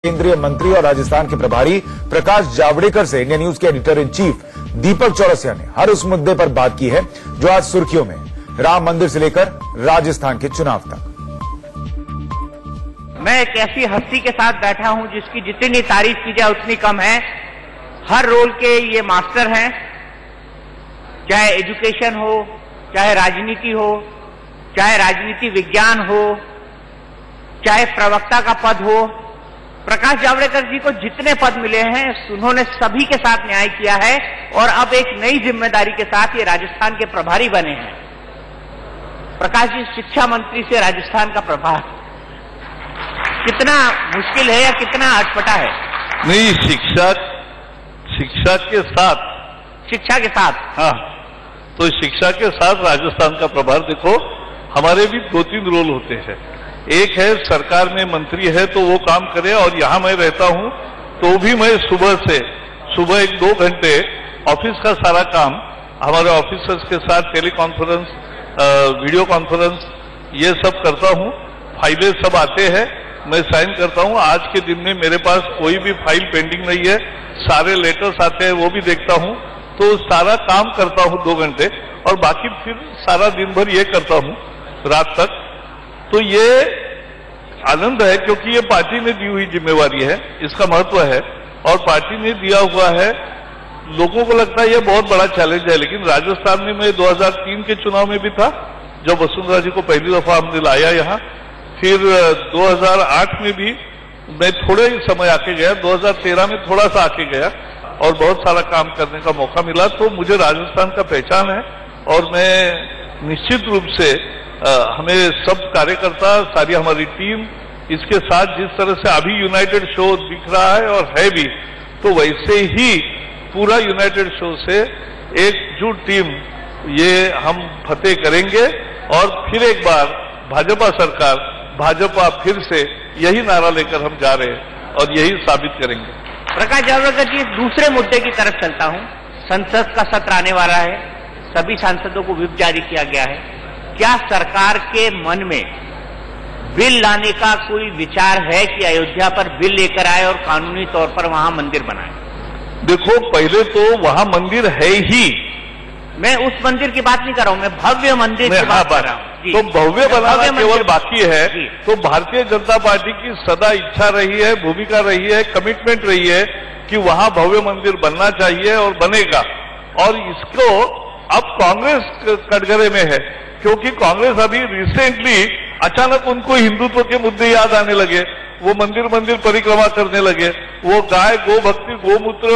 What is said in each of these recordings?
केंद्रीय मंत्री और राजस्थान के प्रभारी प्रकाश जावड़ेकर से इंडिया न्यूज के एडिटर इन चीफ दीपक चौरसिया ने हर उस मुद्दे पर बात की है जो आज सुर्खियों में है, राम मंदिर से लेकर राजस्थान के चुनाव तक। मैं एक ऐसी हस्ती के साथ बैठा हूं जिसकी जितनी तारीफ की जाए उतनी कम है। हर रोल के ये मास्टर हैं, चाहे एजुकेशन हो, चाहे राजनीति हो, चाहे राजनीति विज्ञान हो, चाहे प्रवक्ता का पद हो। प्रकाश जावड़ेकर जी को जितने पद मिले हैं उन्होंने सभी के साथ न्याय किया है और अब एक नई जिम्मेदारी के साथ ये राजस्थान के प्रभारी बने हैं। प्रकाश जी, शिक्षा मंत्री से राजस्थान का प्रभार कितना मुश्किल है या कितना अटपटा है? नहीं, शिक्षा के साथ हाँ, तो शिक्षा के साथ राजस्थान का प्रभार देखो, हमारे भी 2-3 रोल होते हैं। एक है सरकार में मंत्री है तो वो काम करे, और यहां मैं रहता हूं तो भी मैं सुबह 1-2 घंटे ऑफिस का सारा काम हमारे ऑफिसर्स के साथ टेलीकॉन्फ्रेंस, वीडियो कॉन्फ्रेंस ये सब करता हूं। फाइलें सब आते हैं, मैं साइन करता हूं। आज के दिन में मेरे पास कोई भी फाइल पेंडिंग नहीं है, सारे लेटर्स आते हैं वो भी देखता हूं। तो सारा काम करता हूं 2 घंटे, और बाकी फिर सारा दिन भर ये करता हूं रात तक। तो ये आनंद है क्योंकि ये पार्टी ने दी हुई जिम्मेवारी है, इसका महत्व है, और पार्टी ने दिया हुआ है। लोगों को लगता है ये बहुत बड़ा चैलेंज है, लेकिन राजस्थान में मैं 2003 के चुनाव में भी था, जब वसुंधरा जी को पहली दफा हमने लाया यहाँ। फिर 2008 में भी मैं थोड़े ही समय आके गया, 2013 में थोड़ा सा आके गया, और बहुत सारा काम करने का मौका मिला। तो मुझे राजस्थान का पहचान है, और मैं निश्चित रूप से हमें सब कार्यकर्ता, सारी हमारी टीम, इसके साथ जिस तरह से अभी यूनाइटेड शो दिख रहा है और है भी, तो वैसे ही पूरा यूनाइटेड शो से एकजुट टीम ये हम फतेह करेंगे। और फिर एक बार भाजपा सरकार, भाजपा फिर से, यही नारा लेकर हम जा रहे हैं और यही साबित करेंगे। प्रकाश जावड़ेकर जी, दूसरे मुद्दे की तरफ चलता हूं। संसद का सत्र आने वाला है, सभी सांसदों को व्हिप जारी किया गया है। क्या सरकार के मन में बिल लाने का कोई विचार है कि अयोध्या पर बिल लेकर आए और कानूनी तौर पर वहां मंदिर बनाए? देखो, पहले तो वहां मंदिर है ही। मैं उस मंदिर की बात नहीं कर रहा हूं, मैं भव्य मंदिर की बात कर रहा हूं। तो भव्य बनाना केवल बाकी है। तो भारतीय जनता पार्टी की सदा इच्छा रही है, भूमिका रही है, कमिटमेंट रही है कि वहां भव्य मंदिर बनना चाहिए और बनेगा। और इसको अब कांग्रेस कटघरे में है, क्योंकि कांग्रेस अभी रिसेंटली अचानक उनको हिंदुत्व के मुद्दे याद आने लगे, वो मंदिर परिक्रमा करने लगे, वो गाय, गो भक्ति, गोमूत्र,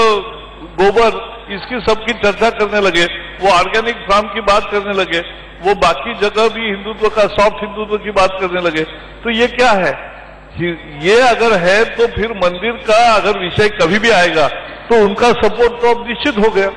गोबर, इसकी सबकी चर्चा करने लगे, वो ऑर्गेनिक फार्म की बात करने लगे, वो बाकी जगह भी हिंदुत्व का, सॉफ्ट हिंदुत्व की बात करने लगे। तो ये क्या है? ये अगर है तो फिर मंदिर का अगर विषय कभी भी आएगा तो उनका सपोर्ट तो अब निश्चित हो गया।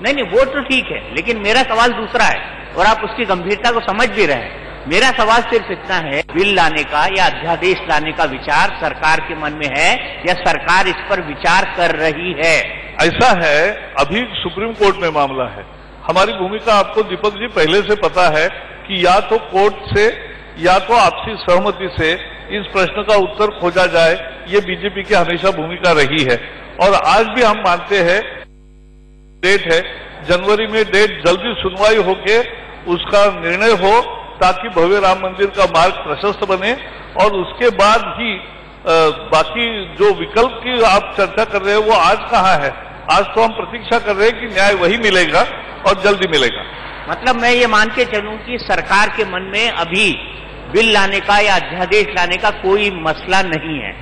नहीं, वो तो ठीक है, लेकिन मेरा सवाल दूसरा है और आप उसकी गंभीरता को समझ भी रहे हैं। मेरा सवाल सिर्फ इतना है, बिल लाने का या अध्यादेश लाने का विचार सरकार के मन में है या सरकार इस पर विचार कर रही है? ऐसा है, अभी सुप्रीम कोर्ट में मामला है। हमारी भूमिका आपको दीपक जी पहले से पता है कि या तो कोर्ट से या तो आपसी सहमति से इस प्रश्न का उत्तर खोजा जाए, ये बीजेपी की हमेशा भूमिका रही है। और आज भी हम मानते हैं, डेट है जनवरी में, डेट जल्दी सुनवाई होके उसका निर्णय हो, ताकि भव्य राम मंदिर का मार्ग प्रशस्त बने। और उसके बाद ही बाकी जो विकल्प की आप चर्चा कर रहे हैं वो आज कहाँ है? आज तो हम प्रतीक्षा कर रहे हैं कि न्याय वही मिलेगा और जल्दी मिलेगा। मतलब मैं ये मान के चलूं कि सरकार के मन में अभी बिल लाने का या अध्यादेश लाने का कोई मसला नहीं है?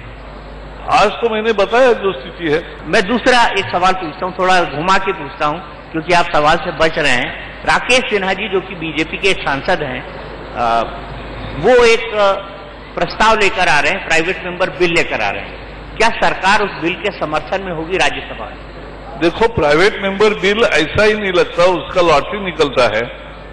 आज तो मैंने बताया जो स्थिति है। मैं दूसरा एक सवाल पूछता हूं, थोड़ा घुमा के पूछता हूं, क्योंकि आप सवाल से बच रहे हैं। राकेश सिन्हा जी, जो कि बीजेपी के एक सांसद हैं, वो एक प्रस्ताव लेकर आ रहे हैं, प्राइवेट मेंबर बिल लेकर आ रहे हैं। क्या सरकार उस बिल के समर्थन में होगी राज्यसभा में? देखो, प्राइवेट मेंबर बिल ऐसा ही नहीं लगता, उसका लॉटरी निकलता है।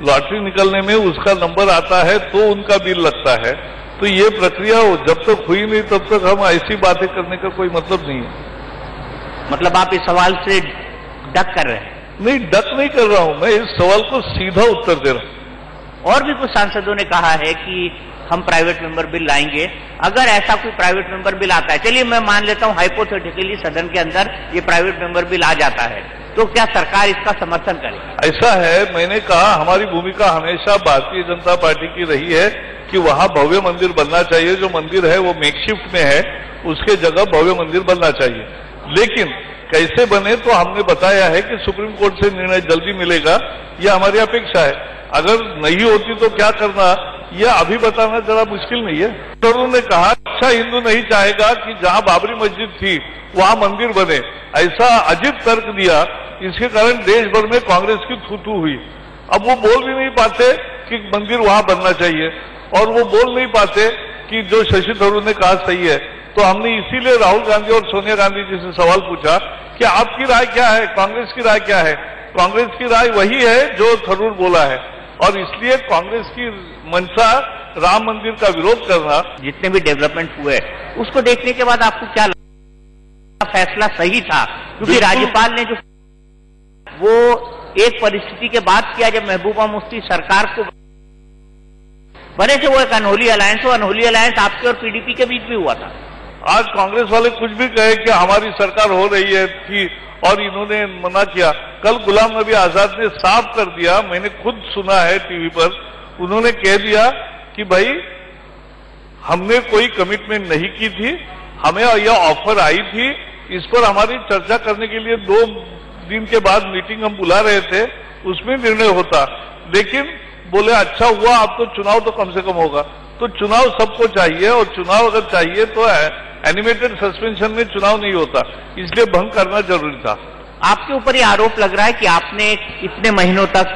लॉटरी निकलने में उसका नंबर आता है तो उनका बिल लगता है। तो ये प्रक्रिया जब तक हुई नहीं तब तक हम ऐसी बातें करने का कोई मतलब नहीं है। मतलब आप इस सवाल से डक कर रहे हैं? नहीं, डक नहीं कर रहा हूं, मैं इस सवाल को सीधा उत्तर दे रहा हूं। और भी कुछ सांसदों ने कहा है कि हम प्राइवेट मेंबर बिल लाएंगे। अगर ऐसा कोई प्राइवेट मेंबर बिल आता है, चलिए मैं मान लेता हूं हाइपोथेटिकली सदन के अंदर ये प्राइवेट मेंबर बिल आ जाता है, तो क्या सरकार इसका समर्थन करेगी? ऐसा है, मैंने कहा हमारी भूमिका हमेशा भारतीय जनता पार्टी की रही है कि वहां भव्य मंदिर बनना चाहिए। जो मंदिर है वो मेकशिफ्ट में है, उसके जगह भव्य मंदिर बनना चाहिए। लेकिन कैसे बने तो हमने बताया है कि सुप्रीम कोर्ट से निर्णय जल्दी मिलेगा, यह हमारी अपेक्षा है। अगर नहीं होती तो क्या करना, यह अभी बताना जरा मुश्किल नहीं है। तो उन्होंने कहा अच्छा हिंदू नहीं चाहेगा कि जहां बाबरी मस्जिद थी वहां मंदिर बने, ऐसा अजीब तर्क दिया। इसके कारण देश भर में कांग्रेस की थू-थू हुई। अब वो बोल भी नहीं पाते कि मंदिर वहां बनना चाहिए, और वो बोल नहीं पाते कि जो शशि थरूर ने कहा सही है। तो हमने इसीलिए राहुल गांधी और सोनिया गांधी जी से सवाल पूछा कि आपकी राय क्या है, कांग्रेस की राय क्या है। कांग्रेस की राय वही है जो थरूर बोला है, और इसलिए कांग्रेस की मंशा राम मंदिर का विरोध करना। जितने भी डेवलपमेंट हुए उसको देखने के बाद आपको क्या लगा फैसला सही था? क्योंकि राज्यपाल ने जो वो एक परिस्थिति के बाद किया जब महबूबा मुफ्ती सरकार को बने थे, वो एक अनहोली अलायंस, वो अनहोली अलायंस आपके और पीडीपी के बीच भी हुआ था। आज कांग्रेस वाले कुछ भी कहे कि हमारी सरकार हो रही है थी और इन्होंने मना किया। कल गुलाम नबी आजाद ने साफ कर दिया, मैंने खुद सुना है टीवी पर, उन्होंने कह दिया कि भाई हमने कोई कमिटमेंट नहीं की थी, हमें यह ऑफर आई थी, इस पर हमारी चर्चा करने के लिए 2 दिन के बाद मीटिंग हम बुला रहे थे, उसमें निर्णय होता। लेकिन बोले अच्छा हुआ, अब तो चुनाव तो कम से कम होगा। तो चुनाव सबको चाहिए, और चुनाव अगर चाहिए तो एनिमेटेड सस्पेंशन में चुनाव नहीं होता, इसलिए भंग करना जरूरी था। आपके ऊपर ये आरोप लग रहा है कि आपने इतने महीनों तक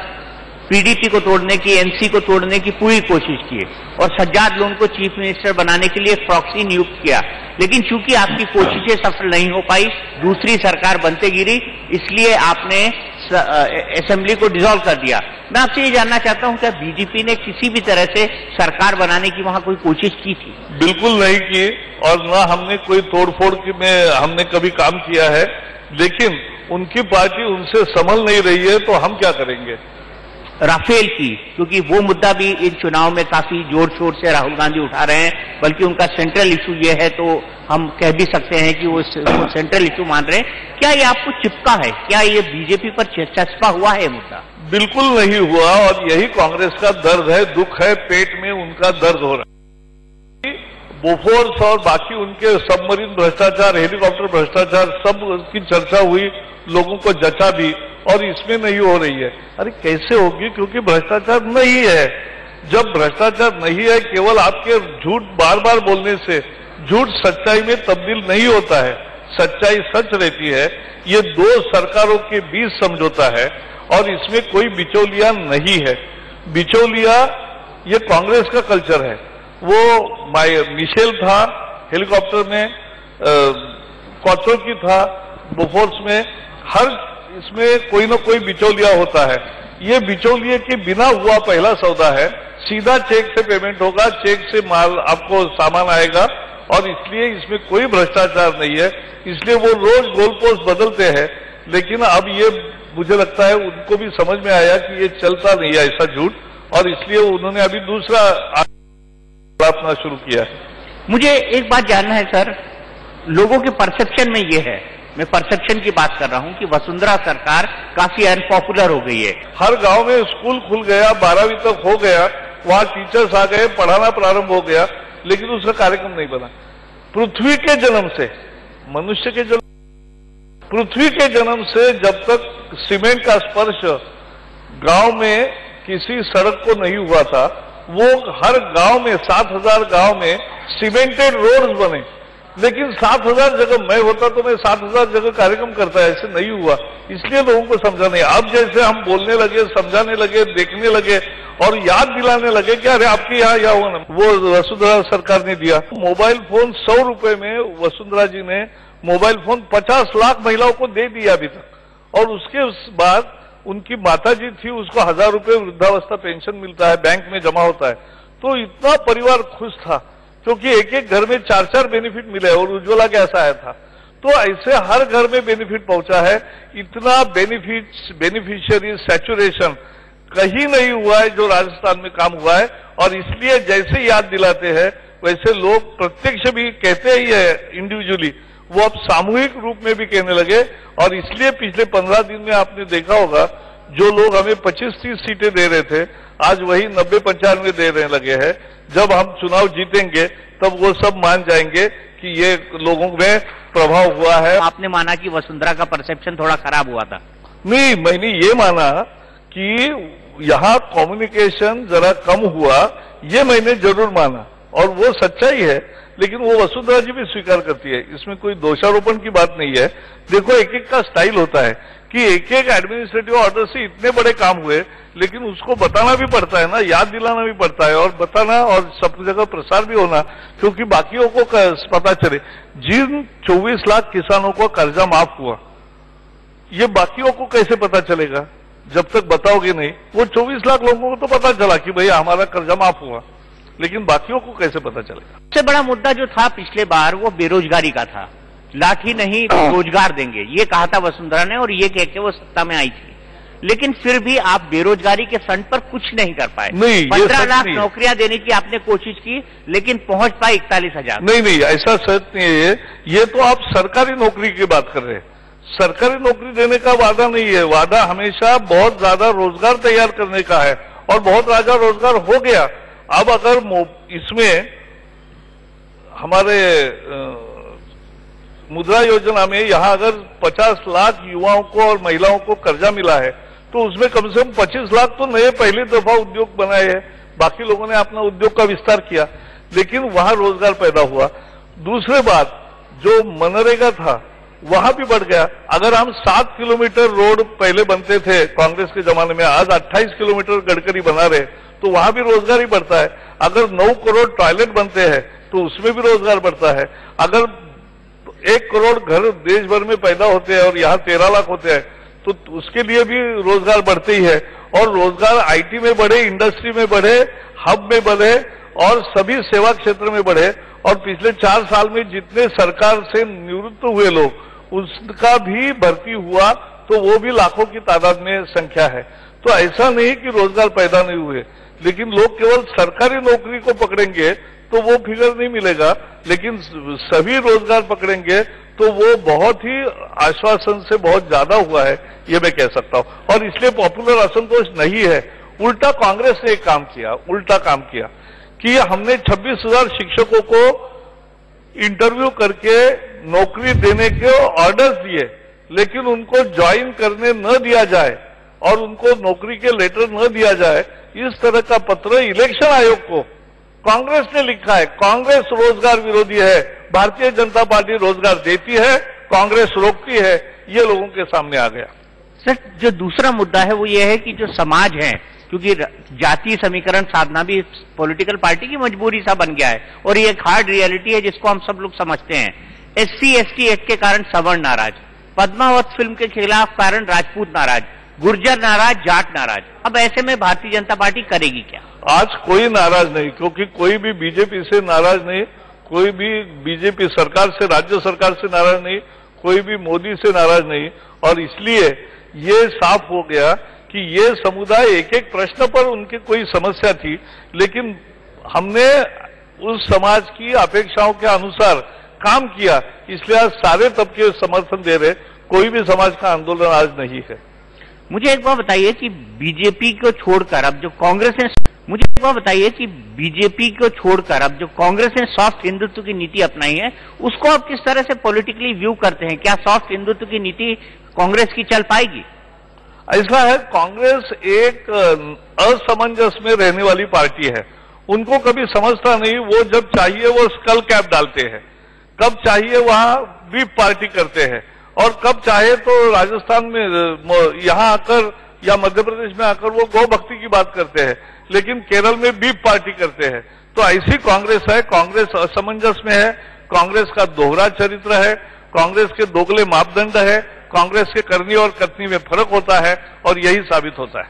पीडीपी को तोड़ने की, एनसी को तोड़ने की पूरी कोशिश की और सज्जाद लोन को चीफ मिनिस्टर बनाने के लिए प्रॉक्सी नियुक्त किया, लेकिन चूंकि आपकी कोशिशें सफल नहीं हो पाई, दूसरी सरकार बनते गिरी, इसलिए आपने असेंबली को डिसॉल्व कर दिया। मैं आपसे ये जानना चाहता हूं, क्या बीजेपी ने किसी भी तरह से सरकार बनाने की वहां कोई कोशिश की थी? बिल्कुल नहीं की, और न हमने कोई तोड़फोड़ में हमने कभी काम किया है। लेकिन उनकी पार्टी उनसे संभल नहीं रही है, तो हम क्या करेंगे? राफेल की, क्योंकि वो मुद्दा भी इन चुनाव में काफी जोर शोर से राहुल गांधी उठा रहे हैं, बल्कि उनका सेंट्रल इशू ये है, तो हम कह भी सकते हैं कि वो सेंट्रल इशू मान रहे हैं। क्या ये आपको चिपका है? क्या ये बीजेपी पर चस्पा हुआ है मुद्दा? बिल्कुल नहीं हुआ, और यही कांग्रेस का दर्द है, दुख है, पेट में उनका दर्द हो रहा है। बोफोर्स और बाकी उनके सबमरीन भ्रष्टाचार, हेलीकॉप्टर भ्रष्टाचार, सब की चर्चा हुई, लोगों को जचा भी, और इसमें नहीं हो रही है। अरे कैसे होगी? क्योंकि भ्रष्टाचार नहीं है। जब भ्रष्टाचार नहीं है, केवल आपके झूठ बार बार बोलने से झूठ सच्चाई में तब्दील नहीं होता है, सच्चाई सच रहती है। ये 2 सरकारों के बीच समझौता है, और इसमें कोई बिचौलिया नहीं है। बिचौलिया ये कांग्रेस का कल्चर है। वो मिशेल था हेलीकॉप्टर में, कॉचोकी था बोफोर्स में, हर इसमें कोई ना कोई बिचौलिया होता है। ये बिचौलिए के बिना हुआ पहला सौदा है। सीधा चेक से पेमेंट होगा, चेक से माल आपको सामान आएगा, और इसलिए इसमें कोई भ्रष्टाचार नहीं है। इसलिए वो रोज गोलपोस्ट बदलते हैं, लेकिन अब ये मुझे लगता है उनको भी समझ में आया कि ये चलता नहीं है ऐसा झूठ, और इसलिए उन्होंने अभी दूसरा अपना शुरू किया है। मुझे एक बात जानना है सर, लोगों के परसेप्शन में ये है, मैं परसेप्शन की बात कर रहा हूं कि वसुंधरा सरकार काफी अनपॉपुलर हो गई है। हर गांव में स्कूल खुल गया, 12वीं तक हो गया, वहां टीचर्स आ गए, पढ़ाना प्रारंभ हो गया, लेकिन उसका कार्यक्रम नहीं बना। पृथ्वी के जन्म से, मनुष्य के जन्म, पृथ्वी के जन्म से जब तक सीमेंट का स्पर्श गांव में किसी सड़क को नहीं हुआ था, वो हर गांव में 7,000 गांव में सीमेंटेड रोड्स बने। लेकिन 7,000 जगह मैं होता तो मैं 7,000 जगह कार्यक्रम करता, ऐसे नहीं हुआ। इसलिए लोगों को समझा नहीं। अब जैसे हम बोलने लगे, समझाने लगे, देखने लगे और याद दिलाने लगे कि अरे आपके यहाँ यह हुआ ना, वो वसुंधरा सरकार ने दिया। मोबाइल फोन 100 रुपए में वसुंधरा जी ने मोबाइल फोन 50 लाख महिलाओं को दे दिया अभी तक, और उसके बाद उनकी माता जी थी, उसको 1,000 रुपए वृद्धावस्था पेंशन मिलता है, बैंक में जमा होता है। तो इतना परिवार खुश था, क्योंकि एक एक घर में 4-4 बेनिफिट मिले, और उज्ज्वला गैस आया था। तो ऐसे हर घर में बेनिफिट पहुंचा है। इतना बेनिफिशियरी सैचुरेशन कहीं नहीं हुआ है जो राजस्थान में काम हुआ है। और इसलिए जैसे याद दिलाते हैं वैसे लोग प्रत्यक्ष भी कहते ही है, इंडिविजुअली वो अब सामूहिक रूप में भी कहने लगे। और इसलिए पिछले 15 दिन में आपने देखा होगा जो लोग हमें 25-30 सीटें दे रहे थे आज वही 90-95 देने लगे हैं। जब हम चुनाव जीतेंगे तब वो सब मान जाएंगे कि ये लोगों में प्रभाव हुआ है। आपने माना कि वसुंधरा का परसेप्शन थोड़ा खराब हुआ था? नहीं, मैंने ये माना कि यहाँ कम्युनिकेशन जरा कम हुआ, ये मैंने जरूर माना और वो सच्चाई है। लेकिन वो वसुंधरा जी भी स्वीकार करती है, इसमें कोई दोषारोपण की बात नहीं है। देखो एक एक का स्टाइल होता है कि एक एक एडमिनिस्ट्रेटिव ऑर्डर से इतने बड़े काम हुए, लेकिन उसको बताना भी पड़ता है ना, याद दिलाना भी पड़ता है और बताना और सब जगह प्रसार भी होना, क्योंकि बाकियों को पता चले। जिन 24 लाख किसानों को कर्जा माफ हुआ, ये बाकियों को कैसे पता चलेगा जब तक बताओगे नहीं। वो 24 लाख लोगों को तो पता चला कि भाई हमारा कर्जा माफ हुआ, लेकिन बाकियों को कैसे पता चलेगा। सबसे बड़ा मुद्दा जो था पिछले बार वो बेरोजगारी का था। लाठी नहीं रोजगार देंगे ये कहा था वसुंधरा ने और ये कह के वो सत्ता में आई थी। लेकिन फिर भी आप बेरोजगारी के फ्रंट पर कुछ नहीं कर पाए। 15 लाख नौकरियां देने की आपने कोशिश की लेकिन पहुंच पाई 41,000। नहीं, ऐसा सच नहीं है। ये तो आप सरकारी नौकरी की बात कर रहे हैं। सरकारी नौकरी देने का वादा नहीं है। वादा हमेशा बहुत ज्यादा रोजगार तैयार करने का है और बहुत ज्यादा रोजगार हो गया। अब अगर इसमें हमारे मुद्रा योजना में यहां अगर 50 लाख युवाओं को और महिलाओं को कर्जा मिला है तो उसमें कम से कम 25 लाख तो नए पहली दफा उद्योग बनाए हैं। बाकी लोगों ने अपना उद्योग का विस्तार किया, लेकिन वहां रोजगार पैदा हुआ। दूसरी बात, जो मनरेगा था वहां भी बढ़ गया। अगर हम 7 किलोमीटर रोड पहले बनते थे कांग्रेस के जमाने में, आज 28 किलोमीटर गडकरी बना रहे, तो वहां भी रोजगार ही बढ़ता है। अगर 9 करोड़ टॉयलेट बनते हैं तो उसमें भी रोजगार बढ़ता है। अगर 1 करोड़ घर देश भर में पैदा होते हैं और यहाँ 13 लाख होते हैं तो उसके लिए भी रोजगार बढ़ते ही है। और रोजगार आईटी में बढ़े, इंडस्ट्री में बढ़े, हब में बढ़े और सभी सेवा क्षेत्र में बढ़े। और पिछले 4 साल में जितने सरकार से निवृत्त हुए लोग उसका भी भर्ती हुआ तो वो भी लाखों की तादाद में संख्या है। तो ऐसा नहीं कि रोजगार पैदा नहीं हुए, लेकिन लोग केवल सरकारी नौकरी को पकड़ेंगे तो वो फिगर नहीं मिलेगा, लेकिन सभी रोजगार पकड़ेंगे तो वो बहुत ही आश्वासन से बहुत ज्यादा हुआ है, ये मैं कह सकता हूं। और इसलिए पॉपुलर असंतोष नहीं है। उल्टा कांग्रेस ने एक काम किया, उल्टा काम किया कि हमने 26,000 शिक्षकों को इंटरव्यू करके नौकरी देने के ऑर्डर्स दिए, लेकिन उनको ज्वाइन करने न दिया जाए और उनको नौकरी के लेटर न दिया जाए, इस तरह का पत्र इलेक्शन आयोग को कांग्रेस ने लिखा है। कांग्रेस रोजगार विरोधी है, भारतीय जनता पार्टी रोजगार देती है, कांग्रेस रोकती है, ये लोगों के सामने आ गया। सर, जो दूसरा मुद्दा है वो ये है कि जो समाज है, क्योंकि जातीय समीकरण साधना भी पॉलिटिकल पार्टी की मजबूरी सा बन गया है और ये एक हार्ड रियलिटी है जिसको हम सब लोग समझते हैं। SC/ST एक्ट के कारण सवर्ण नाराज, पद्मावत फिल्म के खिलाफ कारण राजपूत नाराज, गुर्जर नाराज, जाट नाराज। अब ऐसे में भारतीय जनता पार्टी करेगी क्या? आज कोई नाराज नहीं, क्योंकि कोई भी बीजेपी से नाराज नहीं, कोई भी बीजेपी सरकार से, राज्य सरकार से नाराज नहीं, कोई भी मोदी से नाराज नहीं। और इसलिए ये साफ हो गया कि ये समुदाय एक एक प्रश्न पर उनकी कोई समस्या थी, लेकिन हमने उस समाज की अपेक्षाओं के अनुसार काम किया, इसलिए आज सारे तबके समर्थन दे रहे। कोई भी समाज का आंदोलन आज नहीं है। मुझे एक बात बताइए कि बीजेपी को छोड़कर अब जो कांग्रेस ने सॉफ्ट हिंदुत्व की नीति अपनाई है, उसको आप किस तरह से पॉलिटिकली व्यू करते हैं? क्या सॉफ्ट हिंदुत्व की नीति कांग्रेस की चल पाएगी? ऐसा है, कांग्रेस एक असमंजस में रहने वाली पार्टी है। उनको कभी समझता नहीं, वो जब चाहिए वो स्कल कैप डालते हैं, कब चाहिए वहां व्हीप पार्टी करते हैं और कब चाहे तो राजस्थान में यहां आकर या मध्य प्रदेश में आकर वो गौ भक्ति की बात करते हैं, लेकिन केरल में व्हीप पार्टी करते हैं। तो ऐसी कांग्रेस है। कांग्रेस असमंजस में है, कांग्रेस का दोहरा चरित्र है, कांग्रेस के दोगले मापदंड है, कांग्रेस के करनी और कथनी में फर्क होता है और यही साबित होता है।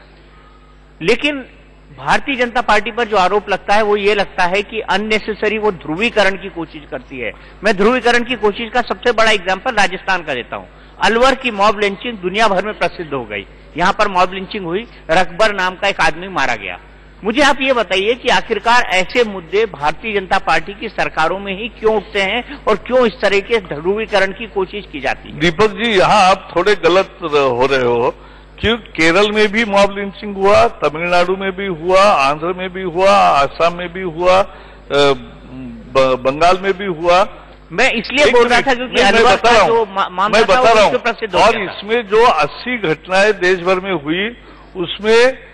लेकिन भारतीय जनता पार्टी पर जो आरोप लगता है वो ये लगता है कि अननेसेसरी वो ध्रुवीकरण की कोशिश करती है। मैं ध्रुवीकरण की कोशिश का सबसे बड़ा एग्जांपल राजस्थान का देता हूं। अलवर की मॉब लिंचिंग दुनिया भर में प्रसिद्ध हो गई। यहां पर मॉब लिंचिंग हुई, रकबर नाम का एक आदमी मारा गया। मुझे आप ये बताइए कि आखिरकार ऐसे मुद्दे भारतीय जनता पार्टी की सरकारों में ही क्यों उठते हैं और क्यों इस तरह के ध्रुवीकरण की कोशिश की जाती है? दीपक जी, यहाँ आप थोड़े गलत हो रहे हो कि केरल में भी मॉब लिंचिंग हुआ, तमिलनाडु में भी हुआ, आंध्र में भी हुआ, आसाम में भी हुआ, बंगाल में भी हुआ। मैं इसलिए बोल रहा था क्योंकि अलवर का जो मामला मैं बता रहा हूँ, प्रसिद्ध और इसमें जो 80 घटनाएं देश भर में हुई उसमें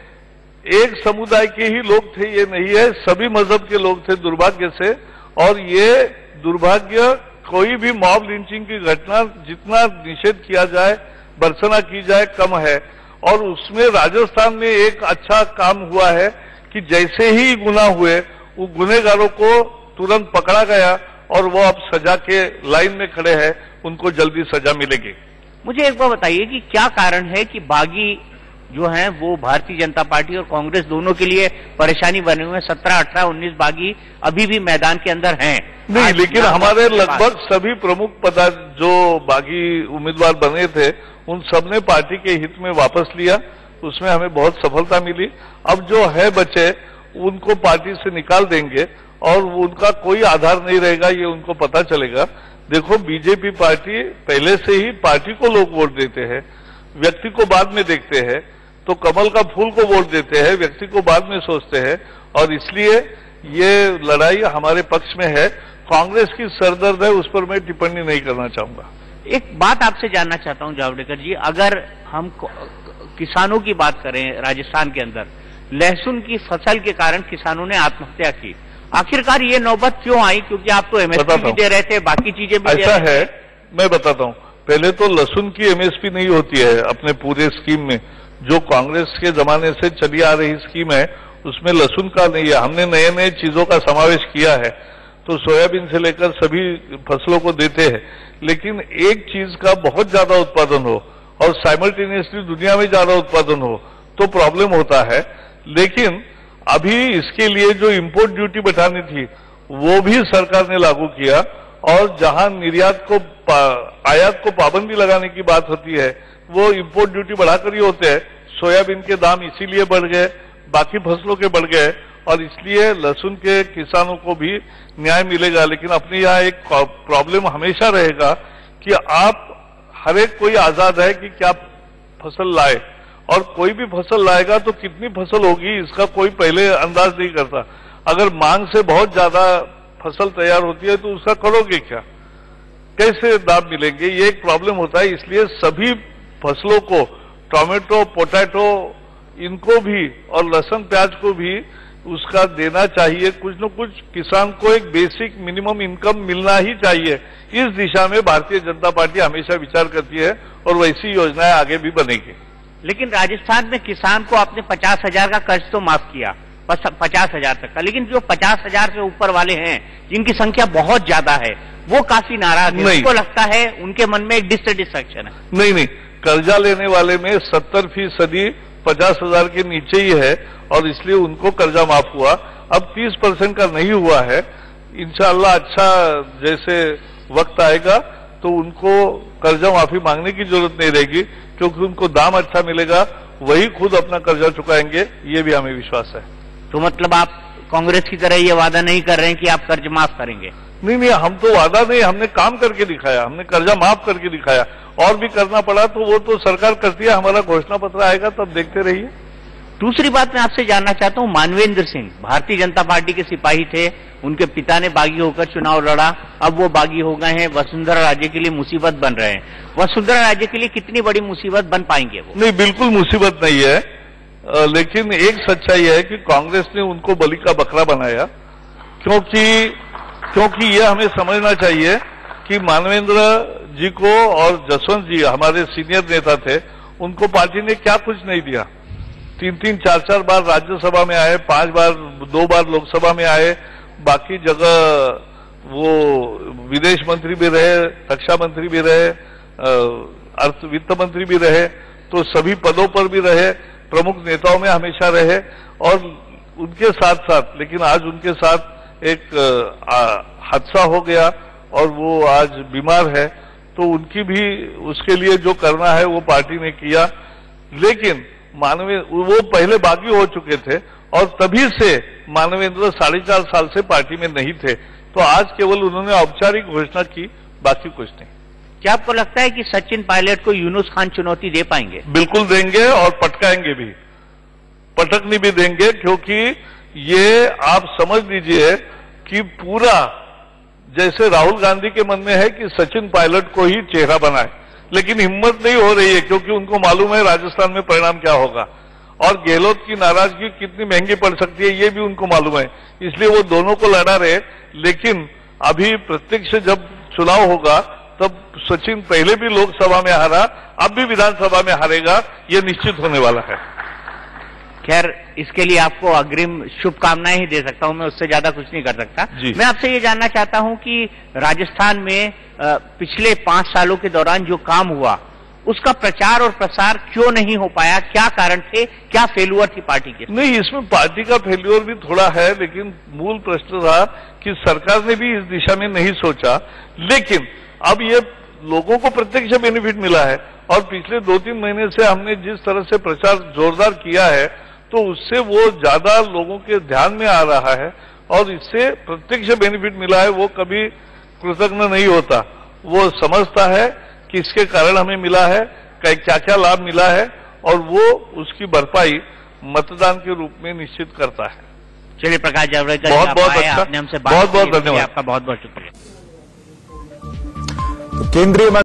एक समुदाय के ही लोग थे, ये नहीं है, सभी मजहब के लोग थे दुर्भाग्य से। और ये दुर्भाग्य, कोई भी मॉब लिंचिंग की घटना जितना निषेध किया जाए, भर्त्सना की जाए, कम है। और उसमें राजस्थान में एक अच्छा काम हुआ है कि जैसे ही गुनाह हुए वो गुनहगारों को तुरंत पकड़ा गया और वो अब सजा के लाइन में खड़े हैं, उनको जल्दी सजा मिलेगी। मुझे एक बार बताइए कि क्या कारण है कि बागी जो हैं वो भारतीय जनता पार्टी और कांग्रेस दोनों के लिए परेशानी बने हुए हैं। 17, 18, 19 बागी अभी भी मैदान के अंदर हैं। नहीं, लेकिन हमारे लगभग सभी प्रमुख जो बागी उम्मीदवार बने थे उन सबने पार्टी के हित में वापस लिया, उसमें हमें बहुत सफलता मिली। अब जो है बचे उनको पार्टी से निकाल देंगे और उनका कोई आधार नहीं रहेगा, ये उनको पता चलेगा। देखो, बीजेपी पार्टी पहले से ही पार्टी को लोग वोट देते हैं, व्यक्ति को बाद में देखते हैं। तो कमल का फूल को वोट देते हैं, व्यक्ति को बाद में सोचते हैं, और इसलिए ये लड़ाई हमारे पक्ष में है। कांग्रेस की सरदर्द है, उस पर मैं टिप्पणी नहीं करना चाहूंगा। एक बात आपसे जानना चाहता हूं जावड़ेकर जी, अगर हम किसानों की बात करें, राजस्थान के अंदर लहसुन की फसल के कारण किसानों ने आत्महत्या की, आखिरकार ये नौबत क्यों आई? क्योंकि आप तो एमएसपी भी दे रहे थे, बाकी चीजें भी ऐसा है, मैं बताता हूं। पहले तो लहसुन की एमएसपी नहीं होती है अपने पूरे स्कीम में। जो कांग्रेस के जमाने से चली आ रही स्कीम है उसमें लहसुन का नहीं है। हमने नए नए चीजों का समावेश किया है, तो सोयाबीन से लेकर सभी फसलों को देते हैं। लेकिन एक चीज का बहुत ज्यादा उत्पादन हो और साइमल्टेनियसली दुनिया में ज्यादा उत्पादन हो तो प्रॉब्लम होता है। लेकिन अभी इसके लिए जो इंपोर्ट ड्यूटी बैठानी थी वो भी सरकार ने लागू किया, और जहां निर्यात को आयात को पाबंदी लगाने की बात होती है वो इंपोर्ट ड्यूटी बढ़ाकर ही होते हैं। सोयाबीन के दाम इसीलिए बढ़ गए, बाकी फसलों के बढ़ गए, और इसलिए लहसुन के किसानों को भी न्याय मिलेगा। लेकिन अपने यहाँ एक प्रॉब्लम हमेशा रहेगा कि आप हर एक कोई आजाद है कि क्या फसल लाए, और कोई भी फसल लाएगा तो कितनी फसल होगी इसका कोई पहले अंदाज नहीं करता। अगर मांग से बहुत ज्यादा फसल तैयार होती है तो उसका करोगे क्या, कैसे दाम मिलेंगे, ये एक प्रॉब्लम होता है। इसलिए सभी फसलों को, टोमेटो, पोटैटो, इनको भी और लहसुन प्याज को भी उसका देना चाहिए। कुछ न कुछ किसान को एक बेसिक मिनिमम इनकम मिलना ही चाहिए। इस दिशा में भारतीय जनता पार्टी हमेशा विचार करती है और वैसी योजनाएं आगे भी बनेगी। लेकिन राजस्थान में किसान को आपने 50,000 का कर्ज तो माफ किया, 50,000 तक का, लेकिन जो 50,000 से ऊपर वाले हैं जिनकी संख्या बहुत ज्यादा है वो काफी नाराज है। उनको लगता है, उनके मन में एक डिससेटिस्फैक्शन है। नहीं, कर्जा लेने वाले में 70% 50,000 के नीचे ही है और इसलिए उनको कर्जा माफ हुआ। अब 30% का नहीं हुआ है। इंशाअल्लाह अच्छा जैसे वक्त आएगा तो उनको कर्जा माफी मांगने की जरूरत नहीं रहेगी, क्योंकि उनको दाम अच्छा मिलेगा, वही खुद अपना कर्जा चुकाएंगे, ये भी हमें विश्वास है। तो मतलब आप कांग्रेस की तरह ये वादा नहीं कर रहे हैं कि आप कर्ज माफ करेंगे? नहीं, हम तो वादा नहीं, हमने काम करके दिखाया, हमने कर्जा माफ करके दिखाया। और भी करना पड़ा तो वो तो सरकार करती है, हमारा घोषणा पत्र आएगा तब देखते रहिए। दूसरी बात मैं आपसे जानना चाहता हूं, मानवेंद्र सिंह भारतीय जनता पार्टी के सिपाही थे, उनके पिता ने बागी होकर चुनाव लड़ा, अब वो बागी हो गए हैं, वसुंधरा राज्य के लिए मुसीबत बन रहे हैं। वसुंधरा राज्य के लिए कितनी बड़ी मुसीबत बन पाएंगे वो? नहीं, बिल्कुल मुसीबत नहीं है, लेकिन एक सच्चाई है कि कांग्रेस ने उनको बलि का बकरा बनाया, क्योंकि ये हमें समझना चाहिए कि मानवेंद्र जी को और जसवंत जी हमारे सीनियर नेता थे, उनको पार्टी ने क्या कुछ नहीं दिया। 3-3, 4-4 बार राज्यसभा में आए, 5 बार 2 बार लोकसभा में आए, बाकी जगह वो विदेश मंत्री भी रहे, रक्षा मंत्री भी रहे, वित्त मंत्री भी रहे, तो सभी पदों पर भी रहे, प्रमुख नेताओं में हमेशा रहे। और उनके साथ साथ, लेकिन आज उनके साथ एक हादसा हो गया और वो आज बीमार है, तो उनकी भी उसके लिए जो करना है वो पार्टी ने किया, लेकिन वो पहले बागी हो चुके थे और तभी से मानवेंद्र 4.5 साल से पार्टी में नहीं थे, तो आज केवल उन्होंने औपचारिक घोषणा की, बाकी कुछ नहीं। क्या आपको लगता है कि सचिन पायलट को यूनुस खान चुनौती दे पाएंगे? बिल्कुल देंगे और पटकाएंगे भी, पटकनी भी देंगे, क्योंकि ये आप समझ लीजिए कि पूरा जैसे राहुल गांधी के मन में है कि सचिन पायलट को ही चेहरा बनाए, लेकिन हिम्मत नहीं हो रही है क्योंकि उनको मालूम है राजस्थान में परिणाम क्या होगा और गहलोत की नाराजगी कितनी महंगी पड़ सकती है ये भी उनको मालूम है, इसलिए वो दोनों को लड़ा रहे। लेकिन अभी प्रत्यक्ष जब चुनाव होगा तब सचिन पहले भी लोकसभा में हारा, अब भी विधानसभा में हारेगा, ये निश्चित होने वाला है। खैर, इसके लिए आपको अग्रिम शुभकामनाएं ही दे सकता हूं, मैं उससे ज्यादा कुछ नहीं कर सकता। मैं आपसे ये जानना चाहता हूं कि राजस्थान में पिछले 5 सालों के दौरान जो काम हुआ उसका प्रचार और प्रसार क्यों नहीं हो पाया? क्या कारण थे? क्या फेल्यूर थी पार्टी के? नहीं, इसमें पार्टी का फेल्यूर भी थोड़ा है, लेकिन मूल प्रश्न था कि सरकार ने भी इस दिशा में नहीं सोचा। लेकिन अब ये लोगों को प्रत्यक्ष बेनिफिट मिला है और पिछले 2-3 महीने से हमने जिस तरह से प्रचार जोरदार किया है तो उससे वो ज्यादा लोगों के ध्यान में आ रहा है और इससे प्रत्यक्ष बेनिफिट मिला है। वो कभी कृतज्ञ नहीं होता, वो समझता है कि इसके कारण हमें मिला है, क्या क्या लाभ मिला है और वो उसकी भरपाई मतदान के रूप में निश्चित करता है। चलिए प्रकाश जावड़ेकर, बहुत बहुत अच्छा, आपने हमसे बात बहुत बहुत धन्यवाद, आपका बहुत बहुत शुक्रिया। केंद्रीय